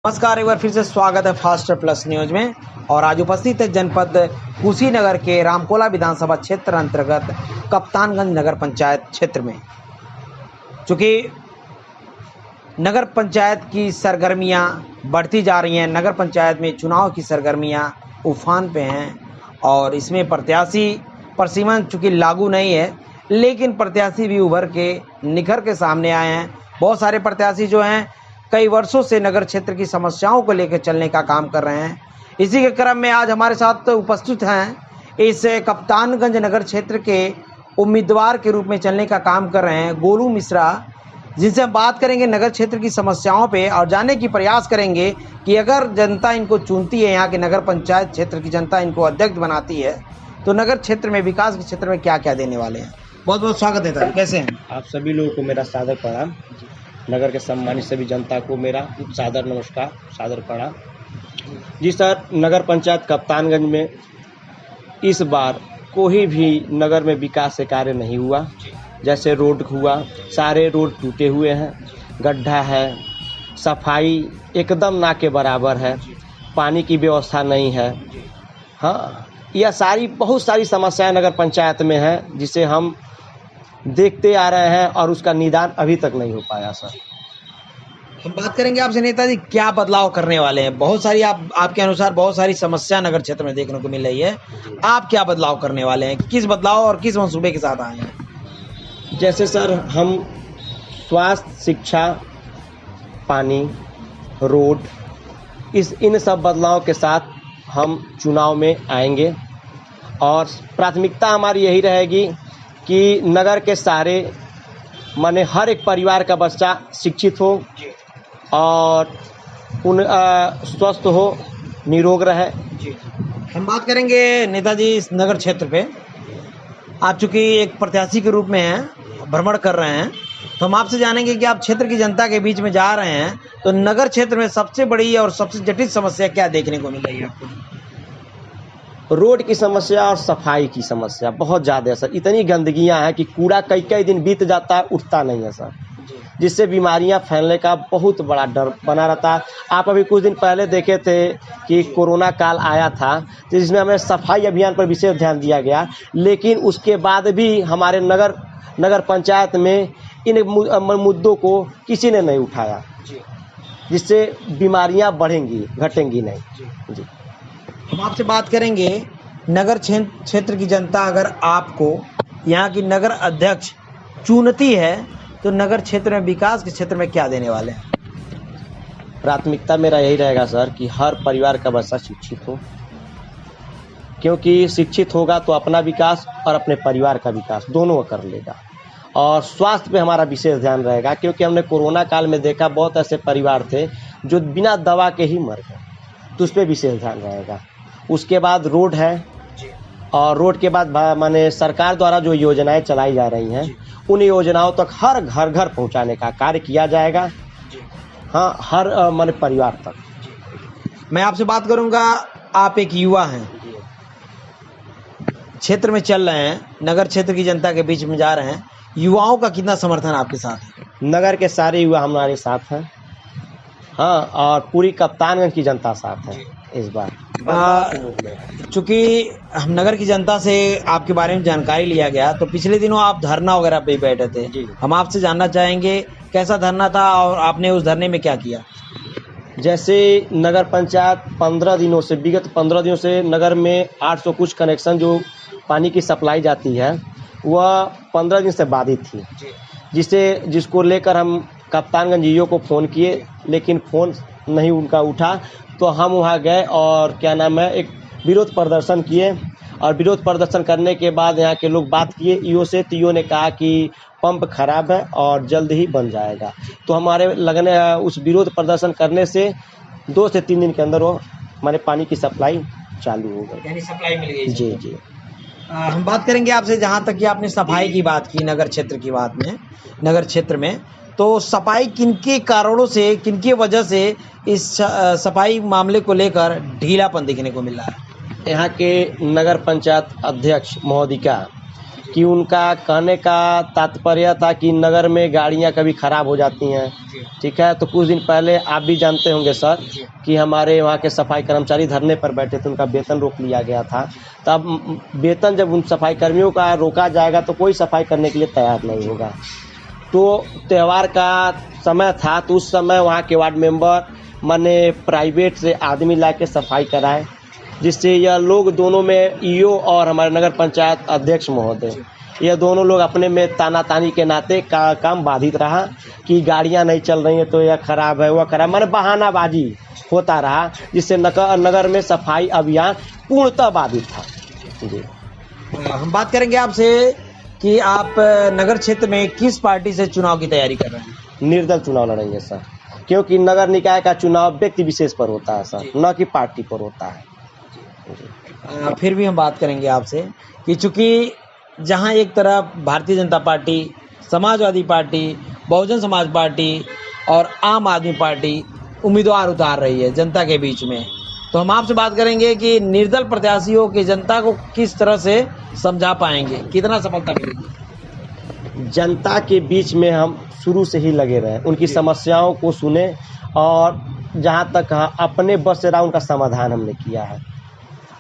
नमस्कार, एक बार फिर से स्वागत है फास्ट प्लस न्यूज में। और आज उपस्थित है जनपद कुशीनगर के रामकोला विधानसभा क्षेत्र अंतर्गत कप्तानगंज नगर पंचायत क्षेत्र में। चूँकि नगर पंचायत की सरगर्मियां बढ़ती जा रही हैं, नगर पंचायत में चुनाव की सरगर्मियां उफान पे हैं और इसमें प्रत्याशी परिसीमन चूँकि लागू नहीं है, लेकिन प्रत्याशी भी उभर के निखर के सामने आए हैं। बहुत सारे प्रत्याशी जो हैं कई वर्षों से नगर क्षेत्र की समस्याओं को लेकर चलने का काम कर रहे हैं। इसी के क्रम में आज हमारे साथ उपस्थित हैं इस कप्तानगंज नगर क्षेत्र के उम्मीदवार के रूप में चलने का काम कर रहे हैं गोलू मिश्रा, जिनसे हम बात करेंगे नगर क्षेत्र की समस्याओं पे और जानने की प्रयास करेंगे कि अगर जनता इनको चुनती है, यहाँ के नगर पंचायत क्षेत्र की जनता इनको अध्यक्ष बनाती है, तो नगर क्षेत्र में विकास के क्षेत्र में क्या क्या देने वाले हैं। बहुत बहुत स्वागत है सर, कैसे हैं आप सभी लोगों को मेरा सादर प्रणाम। नगर के सम्मानित सभी जनता को मेरा सादर नमस्कार, सादर प्रणाम। जी सर, नगर पंचायत कप्तानगंज में इस बार कोई भी नगर में विकास से कार्य नहीं हुआ। जैसे रोड हुआ, सारे रोड टूटे हुए हैं, गड्ढा है, सफाई एकदम ना के बराबर है, पानी की व्यवस्था नहीं है। हाँ, यह बहुत सारी समस्याएं नगर पंचायत में हैं, जिसे हम देखते आ रहे हैं और उसका निदान अभी तक नहीं हो पाया सर। हम बात करेंगे आपसे नेताजी, क्या बदलाव करने वाले हैं। बहुत सारी आपके अनुसार बहुत सारी समस्या नगर क्षेत्र में देखने को मिल रही है, आप क्या बदलाव करने वाले हैं, किस बदलाव और किस मंसूबे के साथ आए हैं। जैसे सर, हम स्वास्थ्य, शिक्षा, पानी, रोड, इन सब बदलाव के साथ हम चुनाव में आएंगे और प्राथमिकता हमारी यही रहेगी कि नगर के सारे माने हर एक परिवार का बच्चा शिक्षित हो और स्वस्थ हो, निरोग रहे। जी, हम बात करेंगे नेताजी इस नगर क्षेत्र पे। आप चूँकि एक प्रत्याशी के रूप में हैं, भ्रमण कर रहे हैं, तो हम आपसे जानेंगे कि आप क्षेत्र की जनता के बीच में जा रहे हैं, तो नगर क्षेत्र में सबसे बड़ी और सबसे जटिल समस्या क्या देखने को मिल रही है आपको। रोड की समस्या और सफाई की समस्या बहुत ज़्यादा है सर। इतनी गंदगियां हैं कि कूड़ा कई कई दिन बीत जाता है, उठता नहीं है सर, जिससे बीमारियां फैलने का बहुत बड़ा डर बना रहता है। आप अभी कुछ दिन पहले देखे थे कि कोरोना काल आया था, जिसमें हमें सफाई अभियान पर विशेष ध्यान दिया गया, लेकिन उसके बाद भी हमारे नगर पंचायत में इन मुद्दों को किसी ने नहीं उठाया, जिससे बीमारियां बढ़ेंगी, घटेंगी नहीं। जी, हम आपसे बात करेंगे नगर क्षेत्र की जनता अगर आपको यहाँ की नगर अध्यक्ष चुनती है, तो नगर क्षेत्र में विकास के क्षेत्र में क्या देने वाले हैं। प्राथमिकता मेरा यही रहेगा सर कि हर परिवार का बच्चा शिक्षित हो, क्योंकि शिक्षित होगा तो अपना विकास और अपने परिवार का विकास दोनों कर लेगा। और स्वास्थ्य पे हमारा विशेष ध्यान रहेगा, क्योंकि हमने कोरोना काल में देखा बहुत ऐसे परिवार थे जो बिना दवा के ही मर गए, तो उस पर विशेष ध्यान रहेगा। उसके बाद रोड है, और रोड के बाद माने सरकार द्वारा जो योजनाएं चलाई जा रही हैं, उन योजनाओं तक हर घर घर पहुंचाने का कार्य किया जाएगा। हाँ, हर माने परिवार तक। मैं आपसे बात करूंगा, आप एक युवा हैं, क्षेत्र में चल रहे हैं, नगर क्षेत्र की जनता के बीच में जा रहे हैं, युवाओं का कितना समर्थन आपके साथ है। नगर के सारे युवा हमारे साथ हैं। हाँ, और पूरी कप्तानगंज की जनता साथ है इस बार। चूँकि हम नगर की जनता से आपके बारे में जानकारी लिया गया, तो पिछले दिनों आप धरना वगैरह पे बैठे थे। हम आपसे जानना चाहेंगे कैसा धरना था और आपने उस धरने में क्या किया। जैसे नगर पंचायत विगत 15 दिनों से नगर में 800 कुछ कनेक्शन जो पानी की सप्लाई जाती है, वह 15 दिन से बाधित थी, जिसको लेकर हम कप्तानगंज ईओ को फ़ोन किए, लेकिन फ़ोन नहीं उनका उठा। तो हम वहाँ गए और क्या नाम है, एक विरोध प्रदर्शन किए, और विरोध प्रदर्शन करने के बाद यहाँ के लोग बात किए ईओ से, तो ईओ ने कहा कि पंप खराब है और जल्द ही बन जाएगा। तो हमारे उस विरोध प्रदर्शन करने से 2 से 3 दिन के अंदर वो हमारे पानी की सप्लाई चालू हो गई, यानी सप्लाई मिल गई। जी जी। हम बात करेंगे आपसे, जहाँ तक कि आपने सफाई की बात की नगर क्षेत्र की बात में, नगर क्षेत्र में तो सफाई किनके कारणों से, किनकी वजह से इस सफाई मामले को लेकर ढीलापन देखने को मिल रहा है। यहाँ के नगर पंचायत अध्यक्ष महोदया कि उनका कहने का तात्पर्य था कि नगर में गाड़ियां कभी खराब हो जाती हैं, ठीक है। तो कुछ दिन पहले आप भी जानते होंगे सर कि हमारे वहाँ के सफाई कर्मचारी धरने पर बैठे थे, उनका वेतन रोक लिया गया था। तब वेतन जब उन सफाई कर्मियों का रोका जाएगा तो कोई सफाई करने के लिए तैयार नहीं होगा। तो त्योहार का समय था, तो उस समय वहाँ के वार्ड मेंबर माने प्राइवेट से आदमी ला के सफाई कराए, जिससे यह लोग दोनों में ईओ और हमारे नगर पंचायत अध्यक्ष महोदय, यह दोनों लोग अपने में तानातानी के नाते काम बाधित रहा कि गाड़ियां नहीं चल रही हैं तो यह खराब है, वह खराब, माने बहानाबाजी होता रहा, जिससे नगर में सफाई अभियान पूर्णतः बाधित था। जी, हम बात करेंगे आपसे कि आप नगर क्षेत्र में किस पार्टी से चुनाव की तैयारी कर रहे हैं? निर्दल चुनाव लड़ेंगे सर, क्योंकि नगर निकाय का चुनाव व्यक्ति विशेष पर होता है सर, न कि पार्टी पर होता है। फिर भी हम बात करेंगे आपसे कि चूंकि जहां एक तरफ Bharatiya Janata party, Samajwadi party, Bahujan Samaj party और आम आदमी पार्टी उम्मीदवार उतार रही है जनता के बीच में, तो हम आपसे बात करेंगे कि निर्दल प्रत्याशियों की जनता को किस तरह से समझा पाएंगे, कितना सफलता मिलेगी? जनता के बीच में हम शुरू से ही लगे रहे, उनकी समस्याओं को सुने और जहाँ तक अपने बस से रहा उनका समाधान हमने किया है,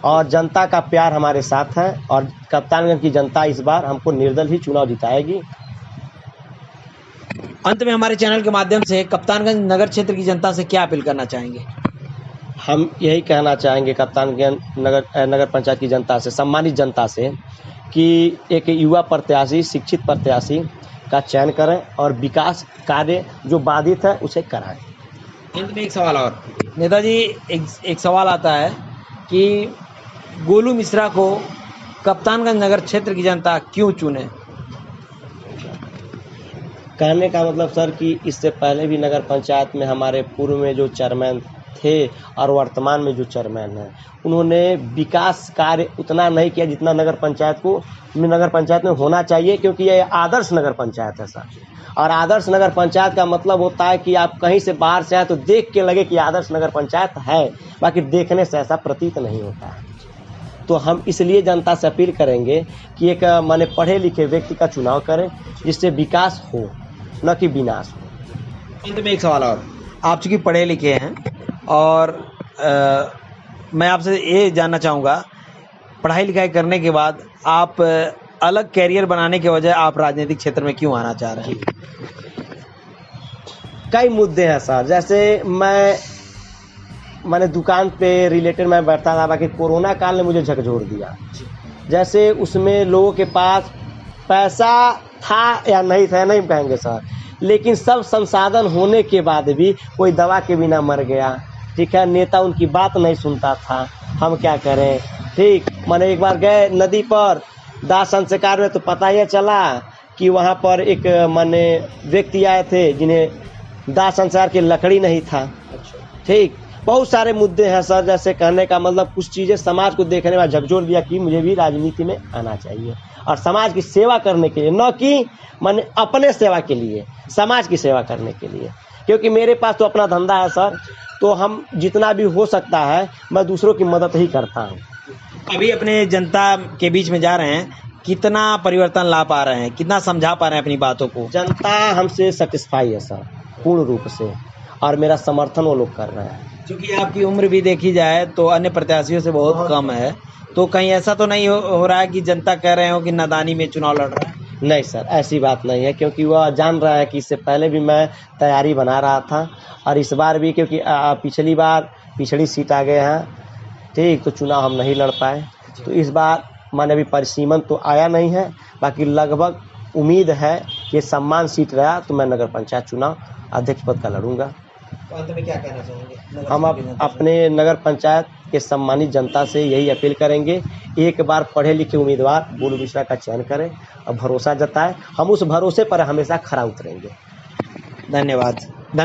और जनता का प्यार हमारे साथ है, और कप्तानगंज की जनता इस बार हमको निर्दल ही चुनाव जिताएगी। अंत में हमारे चैनल के माध्यम से कप्तानगंज नगर क्षेत्र की जनता से क्या अपील करना चाहेंगे? हम यही कहना चाहेंगे कप्तानगंज नगर पंचायत की जनता से, सम्मानित जनता से, कि एक युवा प्रत्याशी, शिक्षित प्रत्याशी का चयन करें और विकास कार्य जो बाधित है उसे कराएं। अंत में एक सवाल और नेताजी, एक सवाल आता है कि गोलू मिश्रा को कप्तानगंज नगर क्षेत्र की जनता क्यों चुने? कहने का मतलब सर कि इससे पहले भी नगर पंचायत में हमारे पूर्व में जो चेयरमैन थे और वर्तमान में जो चेयरमैन हैं, उन्होंने विकास कार्य उतना नहीं किया जितना नगर पंचायत में होना चाहिए, क्योंकि यह आदर्श नगर पंचायत है सर। और आदर्श नगर पंचायत का मतलब होता है कि आप कहीं से बाहर से आए तो देख के लगे कि आदर्श नगर पंचायत है, बाकी देखने से ऐसा प्रतीत नहीं होता है। तो हम इसलिए जनता से अपील करेंगे कि एक माने पढ़े लिखे व्यक्ति का चुनाव करें जिससे विकास हो, न कि विनाश हो। अंत में एक सवाल और, आप चूंकि पढ़े लिखे हैं और मैं आपसे ये जानना चाहूँगा, पढ़ाई लिखाई करने के बाद आप अलग कैरियर बनाने के वजह आप राजनीतिक क्षेत्र में क्यों आना चाह रहे हैं? कई मुद्दे हैं सर, जैसे मैंने दुकान पे रिलेटेड मैं बैठता था, बाकी कोरोना काल ने मुझे झकझोर दिया। जैसे उसमें लोगों के पास पैसा था या नहीं था नहीं कहेंगे सर, लेकिन सब संसाधन होने के बाद भी कोई दवा के बिना मर गया, ठीक है। नेता उनकी बात नहीं सुनता था, हम क्या करें, ठीक। मैंने एक बार गए नदी पर दाह संस्कार में, तो पता ही चला कि वहाँ पर एक माने व्यक्ति आए थे जिन्हें दाह संस्कार की लकड़ी नहीं था, ठीक। बहुत सारे मुद्दे हैं सर, जैसे कहने का मतलब कुछ चीज़ें समाज को देखने में झकझोर दिया कि मुझे भी राजनीति में आना चाहिए और समाज की सेवा करने के लिए, न कि माने अपने सेवा के लिए, समाज की सेवा करने के लिए। क्योंकि मेरे पास तो अपना धंधा है सर, तो हम जितना भी हो सकता है मैं दूसरों की मदद ही करता हूँ। अभी अपने जनता के बीच में जा रहे हैं, कितना परिवर्तन ला पा रहे हैं, कितना समझा पा रहे हैं अपनी बातों को? जनता हमसे सेटिस्फाई है सर, पूर्ण रूप से, और मेरा समर्थन वो लोग कर रहे हैं। क्योंकि आपकी उम्र भी देखी जाए तो अन्य प्रत्याशियों से बहुत कम है, तो कहीं ऐसा तो नहीं हो रहा है कि जनता कह रहे हो कि नादानी में चुनाव लड़ रहा है? नहीं सर, ऐसी बात नहीं है, क्योंकि वह जान रहा है कि इससे पहले भी मैं तैयारी बना रहा था, और इस बार भी क्योंकि पिछली बार पिछड़ी सीट आ गए हैं, ठीक, तो चुनाव हम नहीं लड़ पाए। तो इस बार मैंने अभी परिसीमन तो आया नहीं है, बाकी लगभग उम्मीद है कि सम्मान सीट रहा तो मैं नगर पंचायत चुनाव अध्यक्ष पद का लड़ूंगा। तो अंत में क्या कहना चाहेंगे? हम अपने नगर पंचायत के सम्मानित जनता से यही अपील करेंगे, एक बार पढ़े लिखे उम्मीदवार गोलू मिश्रा का चयन करें और भरोसा जताएं। हम उस भरोसे पर हमेशा खरा उतरेंगे। धन्यवाद।